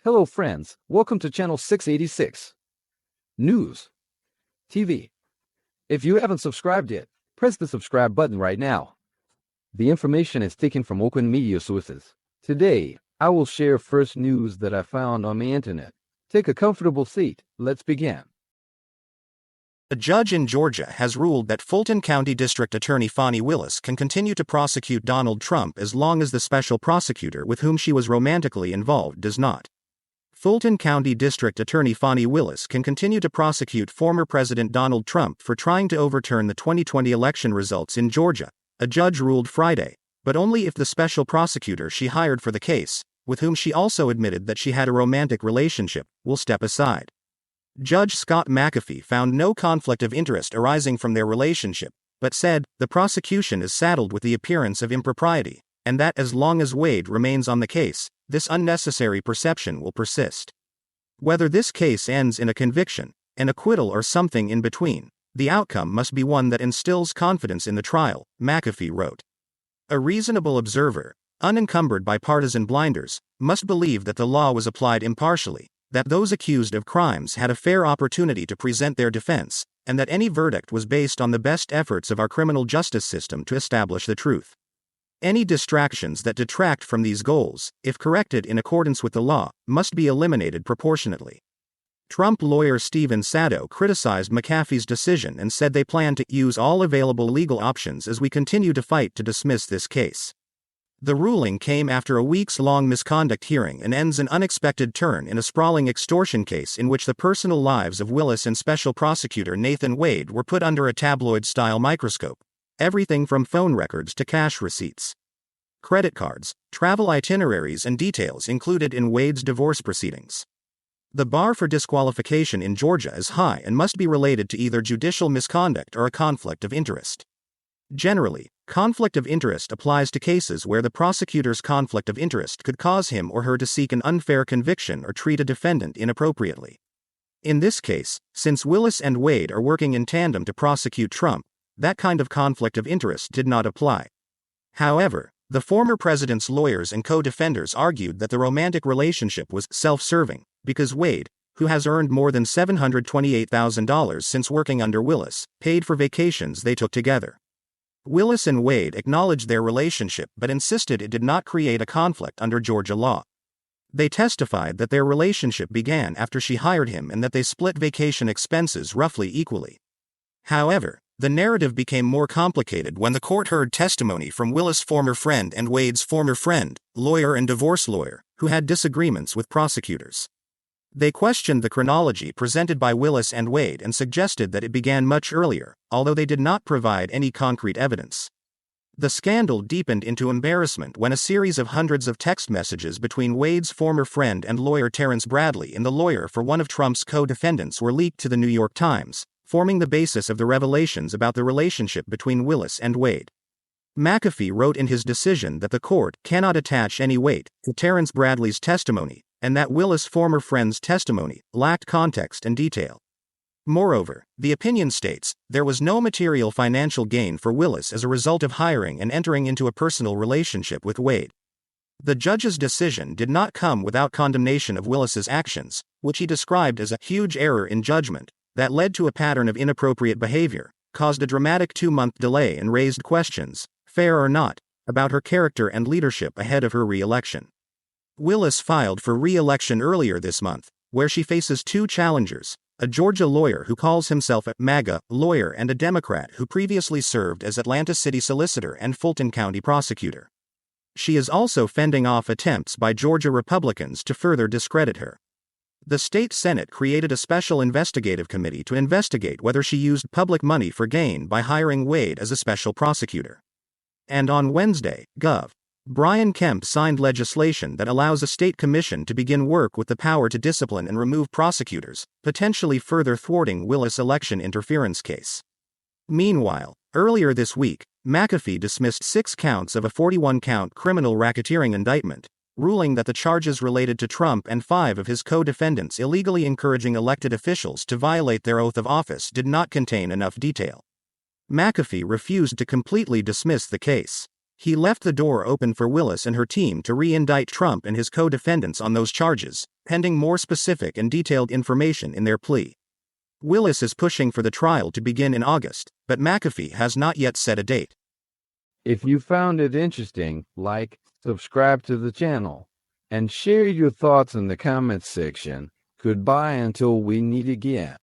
Hello friends, welcome to channel 686. News. TV. If you haven't subscribed yet, press the subscribe button right now. The information is taken from open media sources. Today, I will share first news that I found on the internet. Take a comfortable seat, let's begin. A judge in Georgia has ruled that Fulton County District Attorney Fani Willis can continue to prosecute Donald Trump as long as the special prosecutor with whom she was romantically involved does not. Fulton County District Attorney Fani Willis can continue to prosecute former President Donald Trump for trying to overturn the 2020 election results in Georgia, a judge ruled Friday, but only if the special prosecutor she hired for the case, with whom she also admitted that she had a romantic relationship, will step aside. Judge Scott McAfee found no conflict of interest arising from their relationship, but said the prosecution is saddled with the appearance of impropriety, and that as long as Wade remains on the case, this unnecessary perception will persist. Whether this case ends in a conviction, an acquittal, or something in between, the outcome must be one that instills confidence in the trial, McAfee wrote. A reasonable observer, unencumbered by partisan blinders, must believe that the law was applied impartially, that those accused of crimes had a fair opportunity to present their defense, and that any verdict was based on the best efforts of our criminal justice system to establish the truth. Any distractions that detract from these goals, if corrected in accordance with the law, must be eliminated proportionately. Trump lawyer Stephen Sadow criticized McAfee's decision and said they plan to use all available legal options as we continue to fight to dismiss this case. The ruling came after a weeks-long misconduct hearing and ends an unexpected turn in a sprawling extortion case in which the personal lives of Willis and Special Prosecutor Nathan Wade were put under a tabloid-style microscope. Everything from phone records to cash receipts, credit cards, travel itineraries, and details included in Wade's divorce proceedings. The bar for disqualification in Georgia is high and must be related to either judicial misconduct or a conflict of interest. Generally, conflict of interest applies to cases where the prosecutor's conflict of interest could cause him or her to seek an unfair conviction or treat a defendant inappropriately. In this case, since Willis and Wade are working in tandem to prosecute Trump, that kind of conflict of interest did not apply. However, the former president's lawyers and co-defenders argued that the romantic relationship was self-serving, because Wade, who has earned more than $728,000 since working under Willis, paid for vacations they took together. Willis and Wade acknowledged their relationship but insisted it did not create a conflict under Georgia law. They testified that their relationship began after she hired him and that they split vacation expenses roughly equally. However, the narrative became more complicated when the court heard testimony from Willis' former friend and Wade's former friend, lawyer and divorce lawyer, who had disagreements with prosecutors. They questioned the chronology presented by Willis and Wade and suggested that it began much earlier, although they did not provide any concrete evidence. The scandal deepened into embarrassment when a series of hundreds of text messages between Wade's former friend and lawyer Terrence Bradley and the lawyer for one of Trump's co-defendants were leaked to the New York Times, forming the basis of the revelations about the relationship between Willis and Wade. McAfee wrote in his decision that the court cannot attach any weight to Terrence Bradley's testimony, and that Willis' former friend's testimony lacked context and detail. Moreover, the opinion states, there was no material financial gain for Willis as a result of hiring and entering into a personal relationship with Wade. The judge's decision did not come without condemnation of Willis's actions, which he described as a huge error in judgment that led to a pattern of inappropriate behavior, caused a dramatic 2-month delay, and raised questions, fair or not, about her character and leadership ahead of her re-election. Willis filed for re-election earlier this month, where she faces 2 challengers, a Georgia lawyer who calls himself a MAGA lawyer and a Democrat who previously served as Atlanta City Solicitor and Fulton County Prosecutor. She is also fending off attempts by Georgia Republicans to further discredit her. The state Senate created a special investigative committee to investigate whether she used public money for gain by hiring Wade as a special prosecutor. And on Wednesday, Gov. Brian Kemp signed legislation that allows a state commission to begin work with the power to discipline and remove prosecutors, potentially further thwarting Willis' election interference case. Meanwhile, earlier this week, McAfee dismissed 6 counts of a 41-count criminal racketeering indictment, ruling that the charges related to Trump and 5 of his co-defendants illegally encouraging elected officials to violate their oath of office did not contain enough detail. McAfee refused to completely dismiss the case. He left the door open for Willis and her team to re-indict Trump and his co-defendants on those charges, pending more specific and detailed information in their plea. Willis is pushing for the trial to begin in August, but McAfee has not yet set a date. If you found it interesting, like, subscribe to the channel, and share your thoughts in the comments section. Goodbye until we meet again.